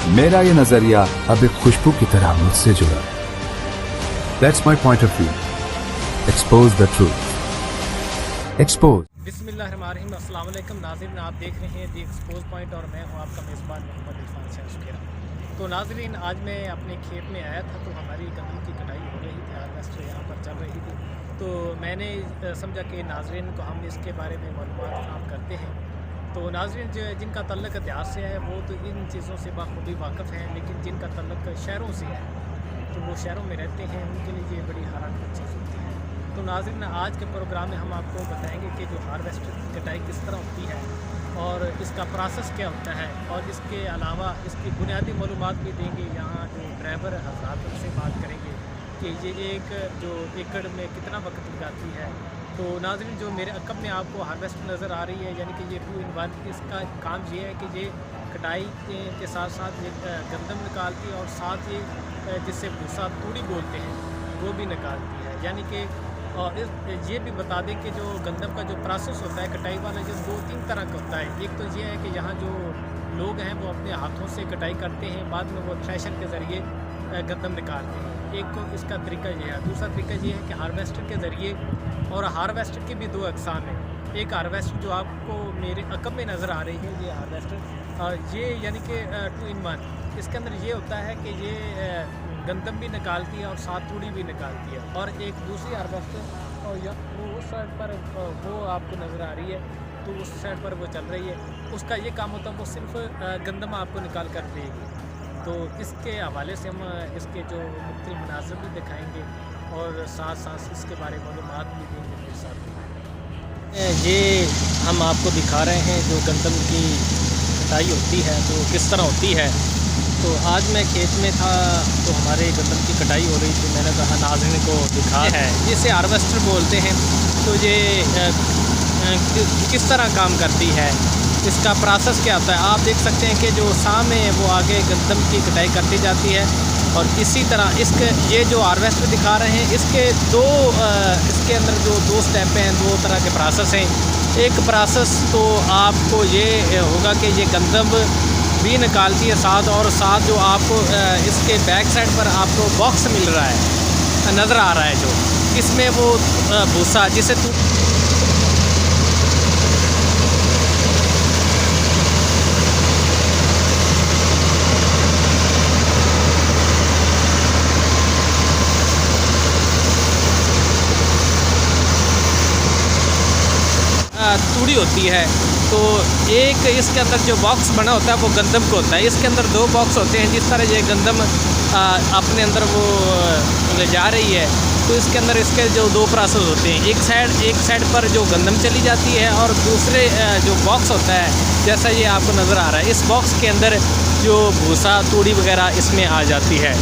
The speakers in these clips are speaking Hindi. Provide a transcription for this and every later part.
मेरा ये नजरिया अब एक खुशबू की तरह मुझसे जुड़ा। That's my point of view. Expose the truth. Expose. बिस्मिल्लाहिर्रहमानिर्रहीम। अस्सलाम वालेकुम नाज़रीन, आप देख रहे हैं दी एक्सपोज पॉइंट और मैं हूं आपका मेज़बान मोहम्मद इरफान शाह। तो नाज़रीन, आज मैं अपने खेत में आया था तो हमारी गन्ने की कटाई हो रही थी, हार्वेस्ट यहाँ पर चल रही थी। तो मैंने समझा कि नाज़रीन को हम इसके बारे में मालूमात फराहम करते हैं। तो नाज़रीन जिनका तल्लुक़ इतिहास से है वो तो इन चीज़ों से बखूबी वाक़फ़ हैं, लेकिन जिनका तल्लुक़ शहरों से है तो वो शहरों में रहते हैं, उनके लिए ये बड़ी हैरान चीज़ होती है। तो नाज़रीन, आज के प्रोग्राम में हम आपको बताएंगे कि जो हार्वेस्टर की कटाई किस तरह होती है और इसका प्रोसेस क्या होता है, और इसके अलावा इसकी बुनियादी मालूमात भी देंगे। यहाँ जो ड्राइवर हज़रात उनसे बात करेंगे कि ये एक जो एकड़ में कितना वक्त लगाती है। तो नाज़रीन, जो मेरे अकब में आपको हार्वेस्टर नज़र आ रही है, यानी कि ये 2-in-1, इसका काम ये है कि ये कटाई के साथ साथ ये गंदम निकालती है और साथ ये जिससे भूसा तूड़ी बोलते हैं वो भी निकालती है। यानी कि और ये भी बता दें कि जो गंदम का जो प्रोसेस होता है कटाई वाला, जो 2-3 तरह का होता है। एक तो ये है कि यहाँ जो लोग हैं वो अपने हाथों से कटाई करते हैं, बाद में वो थ्रेशर के ज़रिए गंदम निकालते हैं। एक तो इसका तरीका ये है। दूसरा तरीका ये है कि हार्वेस्टर के ज़रिए, और हार्वेस्टर की भी 2 अक़साम हैं। एक हार्वेस्टर जो आपको मेरे अकब में नज़र आ रही है, ये हार्वेस्टर ये यानी कि 2-in-1, इसके अंदर ये होता है कि ये गंदम भी निकालती है और साथ तूड़ी भी निकालती है। और एक दूसरी हार्वेस्टर और वो उस साइड पर वो आपको नज़र आ रही है, तो उस साइड पर वो चल रही है, उसका ये काम होता है वो सिर्फ गंदम आपको निकाल कर देगी। तो इसके हवाले से हम इसके जो मुख्तलिफ मनाज़िर भी दिखाएँगे और साथ साथ इसके बारे में मालूमात भी देंगे मेरे साथ। ये हम आपको दिखा रहे हैं जो गंदम की कटाई होती है तो किस तरह होती है। तो आज मैं खेत में था तो हमारे गंदम की कटाई हो रही थी, मैंने कहा नाज़रीन को दिखा है। इसे हार्वेस्टर बोलते हैं। तो ये किस तरह काम करती है, इसका प्रोसेस क्या होता है, आप देख सकते हैं कि जो सामने है वो आगे गंदम की कटाई करती जाती है। और इसी तरह इसके ये जो हार्वेस्टर दिखा रहे हैं इसके इसके अंदर जो 2 स्टेप हैं, 2 तरह के प्रोसेस हैं। एक प्रोसेस तो आपको ये होगा कि ये गंदम भी निकालती है साथ, और साथ जो आपको इसके बैक साइड पर आपको बॉक्स मिल रहा है, नज़र आ रहा है, जो इसमें वो भूसा जिसे तूड़ी होती है। तो एक इसके अंदर जो बॉक्स बना होता है वो गंदम को होता है। इसके अंदर 2 बॉक्स होते हैं। जिस तरह ये गंदम अपने अंदर वो ले जा रही है तो इसके अंदर इसके जो 2 प्रोसेस होते हैं। एक साइड पर जो गंदम चली जाती है और दूसरे जो बॉक्स होता है, जैसा ये आपको नज़र आ रहा है, इस बॉक्स के अंदर जो भूसा तूड़ी वगैरह इसमें आ जाती है।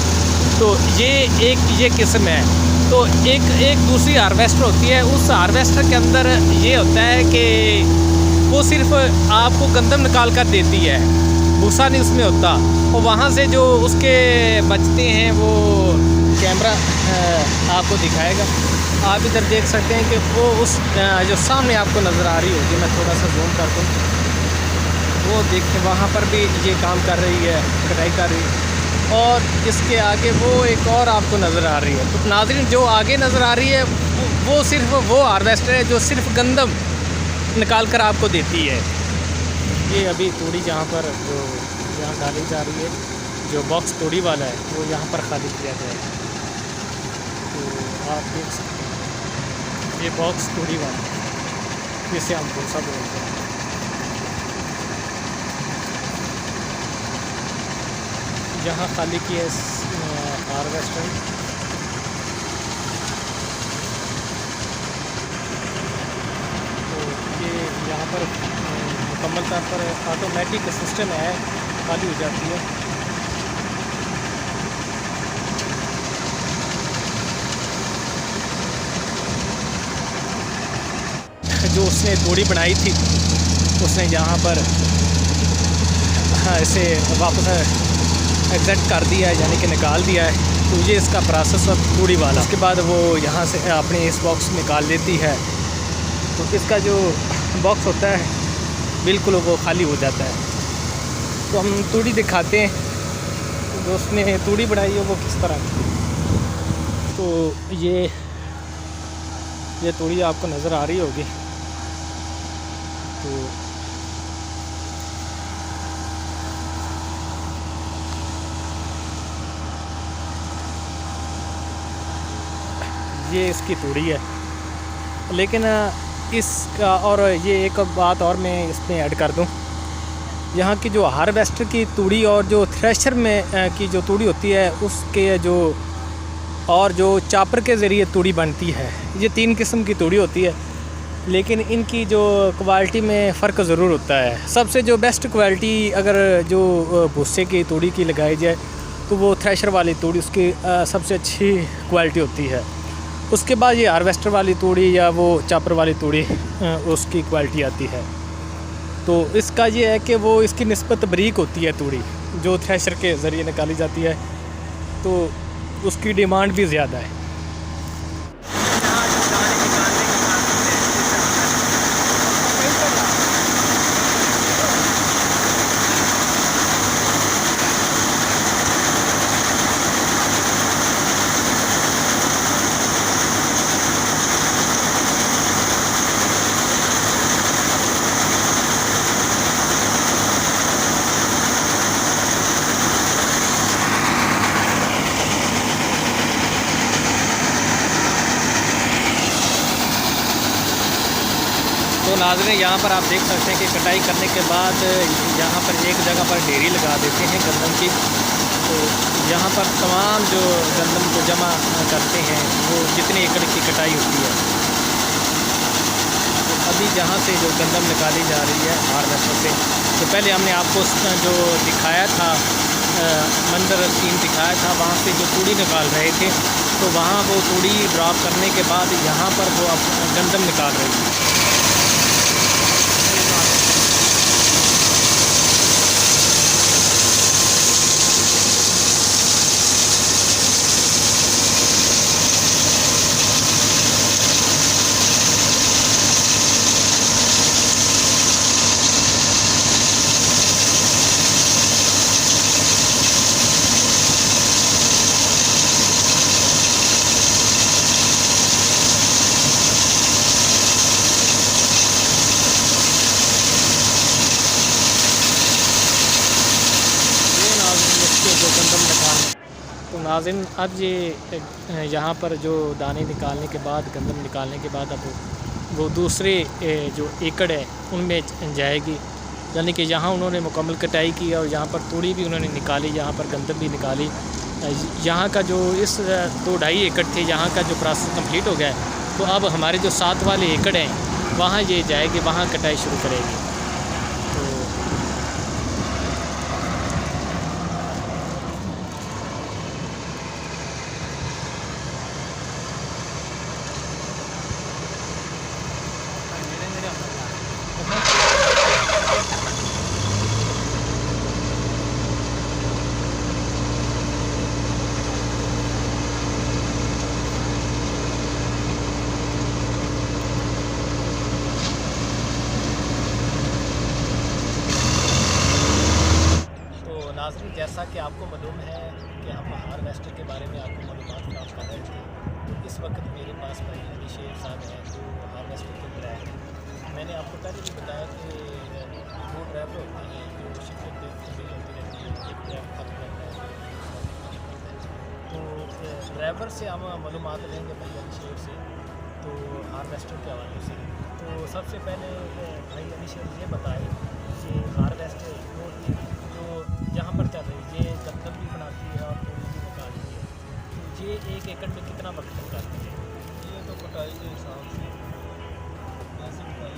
तो ये किस्म है। तो एक दूसरी हार्वेस्टर होती है। उस हार्वेस्टर के अंदर ये होता है कि वो सिर्फ आपको गंदम निकाल कर देती है, भूसा नहीं उसमें होता। और वहाँ से जो उसके बचते हैं वो कैमरा आपको दिखाएगा। आप इधर देख सकते हैं कि वो उस जो सामने आपको नज़र आ रही होगी, मैं थोड़ा सा जूम कर दूँ, वो देखिए वहाँ पर भी ये काम कर रही है, कटाई कर रही है। और इसके आगे वो एक और आपको नज़र आ रही है। तो नाज़रीन, जो आगे नज़र आ रही है वो सिर्फ वो हार्वेस्टर है जो सिर्फ गंदम निकाल कर आपको देती है। ये अभी तूड़ी जहाँ पर जो यहाँ डाली जा रही है, जो बॉक्स तूड़ी वाला है वो यहाँ पर खाली किया जाएगा। तो आप देख सकते हैं ये बॉक्स तूड़ी वाला है, जिसे हम भूसा बोलते हैं। यहाँ खाली की है हार्वेस्टर। तो ये यहाँ पर मुकम्मल तौर पर ऑटोमेटिक सिस्टम है, खाली हो जाती है। जो उसने तूड़ी बनाई थी उसने यहाँ पर इसे वापस एग्जैक्ट कर दिया है, यानी कि निकाल दिया है। तो ये इसका प्रोसेस है तूड़ी वाला। उसके बाद वो यहाँ से अपने इस बॉक्स निकाल लेती है। तो इसका जो बॉक्स होता है बिल्कुल वो खाली हो जाता है। तो हम तूड़ी दिखाते हैं जो उसने तूड़ी बनाई है वो किस तरह की। तो ये तूड़ी आपको नज़र आ रही होगी। तो ये इसकी तूड़ी है, लेकिन इसका और ये एक बात और मैं इसमें ऐड कर दूं, यहाँ की जो हार्वेस्टर की तूड़ी और जो थ्रेशर में की जो तूड़ी होती है उसके जो और जो चापर के ज़रिए तूड़ी बनती है, ये 3 किस्म की तूड़ी होती है, लेकिन इनकी जो क्वालिटी में फ़र्क ज़रूर होता है। सबसे जो बेस्ट क्वालिटी अगर जो भुस्से की तूड़ी की लगाई जाए तो वो थ्रेशर वाली तूड़ी उसकी सबसे अच्छी क्वालिटी होती है। उसके बाद ये हार्वेस्टर वाली तूड़ी या वो चापर वाली तूड़ी उसकी क्वालिटी आती है। तो इसका ये है कि वो इसकी निस्बत बारीक होती है तूड़ी जो थ्रेशर के ज़रिए निकाली जाती है, तो उसकी डिमांड भी ज़्यादा है। तो नाज़रीन, यहाँ पर आप देख सकते हैं कि कटाई करने के बाद यहाँ पर एक जगह पर ढेरी लगा देते हैं गंदम की। तो यहाँ पर तमाम जो गंदम को जमा करते हैं वो जितने एकड़ की कटाई होती है। तो अभी जहाँ से जो गंदम निकाली जा रही है हार्वेस्टर से, तो पहले हमने आपको जो दिखाया था मंजर सीन दिखाया था, वहाँ से जो तूड़ी निकाल रहे थे, तो वहाँ वो तूड़ी ड्रॉप करने के बाद यहाँ पर वो गंदम निकाल रही थी। तो नाज़रीन, अब ये यहाँ पर जो दाने निकालने के बाद गंदम निकालने के बाद अब वो दूसरे जो एकड़ है उनमें जाएगी, यानी कि यहाँ उन्होंने मुकम्मल कटाई की और यहाँ पर तूड़ी भी उन्होंने निकाली, यहाँ पर गंदम भी निकाली। यहाँ का जो इस 2-2.5 एकड़ थे, यहाँ का जो प्रोसेस कंप्लीट हो गया है, तो अब हमारे जो 7 वाले एकड़ हैं वहाँ ये जाएगी, वहाँ कटाई शुरू करेगी। नाज़रीन, जैसा कि आपको मालूम है कि हम हार्वेस्टर के बारे में आपको मालूमात प्राप्त कर रहे थे, तो इस वक्त मेरे पास भाई अभिषेक साहब हैं जो हार्वेस्टर के ड्राइवर हैं। मैंने आपको पहले भी बताया कि 2 ड्राइवर होते हैं जो शिफ्टिंग होती रहती है, एक ड्राइवर खत्म रहता है। तो ड्राइवर से हम मालूमात लेंगे भाई अभिषेक से, तो हार्वेस्टर के हवाले से। तो सबसे पहले भाई अभिषेक ये बताए कि हार्वेस्टर जो जहाँ पर चल रही है, ये गंदम भी बनाती है और तूड़ी भी निकालती है, तो ये 1 एकड़ में कितना वक्त लग जाती है? ये तो कटाई के हिसाब से ऐसे कटाई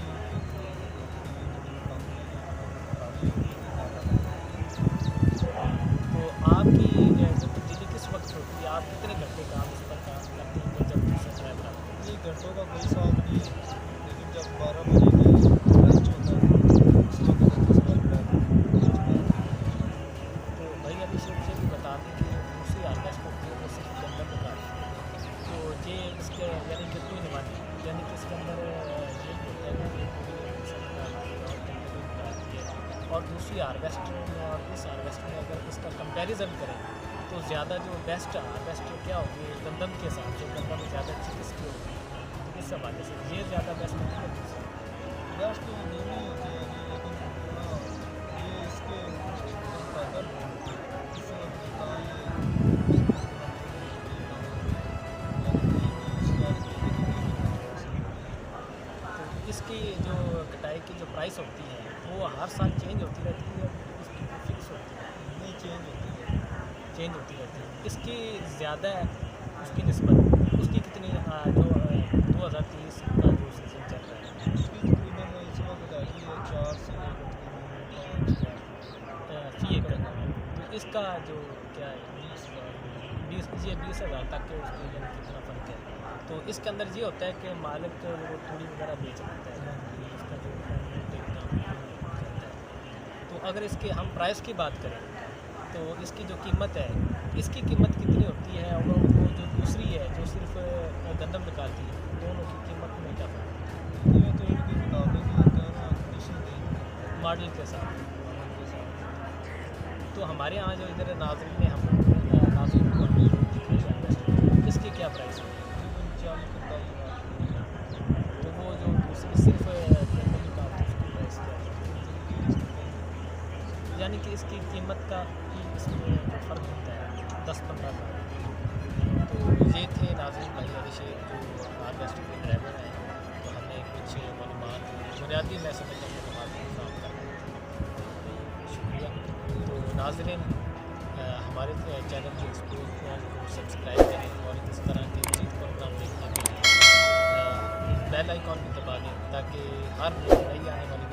तो आपकी जो तब्दीली किस वक्त होती है? आप कितने घंटे काम इस पर काम करते हैं जब दूसरा ड्राइवर आता है? ये घंटों का कोई हिसाब नहीं है, लेकिन जब 12 बजे का लंच होता है उस वक्त तो भाई अभिषेक से भी बता दें कि दूसरी हार्वेस्टर जो वो सिर्फ गंदम निकालती है, तो ये इसके यानी कि कोई निकालती है, यानी कि इसके अंदर ये होता है कि और दूसरी हार्वेस्टर में और इस हार्वेस्टर में अगर इसका कंपैरिजन करें तो ज़्यादा जो बेस्ट क्या होगी गंदम के हिसाब से, गंदम ज़्यादा अच्छी किसकी होगी, तो इस हवाले से ये ज़्यादा बेस्ट होती है दूसरी? बेस्ट तो दोनों ही होते हैं जी, लेकिन हाँ, ये इसके पैदल इससे होता है तो इसकी जो कटाई की जो प्राइस होती है वो हर साल चेंज होती रहती है, इसकी फिक्स होती है? नहीं चेंज होती है। चेंज होती रहती है। इसकी ज़्यादा उसकी निस्बत उसकी कितनी जो 2030 का जो सीज़न चल रहा है इसकी तकरीबन इस वक्त आती है 4 से लेकर तकरीबन 5 फी एकड़, तो इसका जो क्या है 20,000 तक के उसकी यानी कितना फ़र्क है। तो इसके अंदर ये होता है कि मालिक वो थोड़ी वगैरह बेच देता है, उसका जो टेकडाउन करता है। तो अगर इसके हम प्राइस की बात करें तो इसकी जो कीमत है, इसकी कीमत कितनी होती है, और वो जो दूसरी है जो सिर्फ गंदम निकालती है, दोनों की कीमत में क्या फ़र्क है? ये तो इनके मुताबिक ही होता है ना, कंडीशन देंगे मॉडल के साथ। के साथ। तो हमारे यहाँ जो इधर नाज़रीन ने हम नाज़रीन को दिखाई है, इसकी क्या प्राइस है? तकरीबन 40-45 हज़ार। तो वो जो दूसरी सिर्फ गंदम निकालती है उसकी प्राइस क्या है? यानी कि इसकी कीमत का ही इसमें जो फ़र्क होता है 10-15 का। तो ये थे नाज़रीन भाई अभिषेक जो हार्वेस्ट के ड्राइवर हैं, तो हमने कुछ मालूमात बुनियादी मैं समझता हूँ मालूमात प्राप्त शुक्रिया। तो नाज़रीन हमारे चैनल के एक्सपोज को सब्सक्राइब करें और इस तरह के मज़ीद प्रोग्राम देखने के लिए बेल आइकॉन भी दबा दें ताकि हर नई आने वाली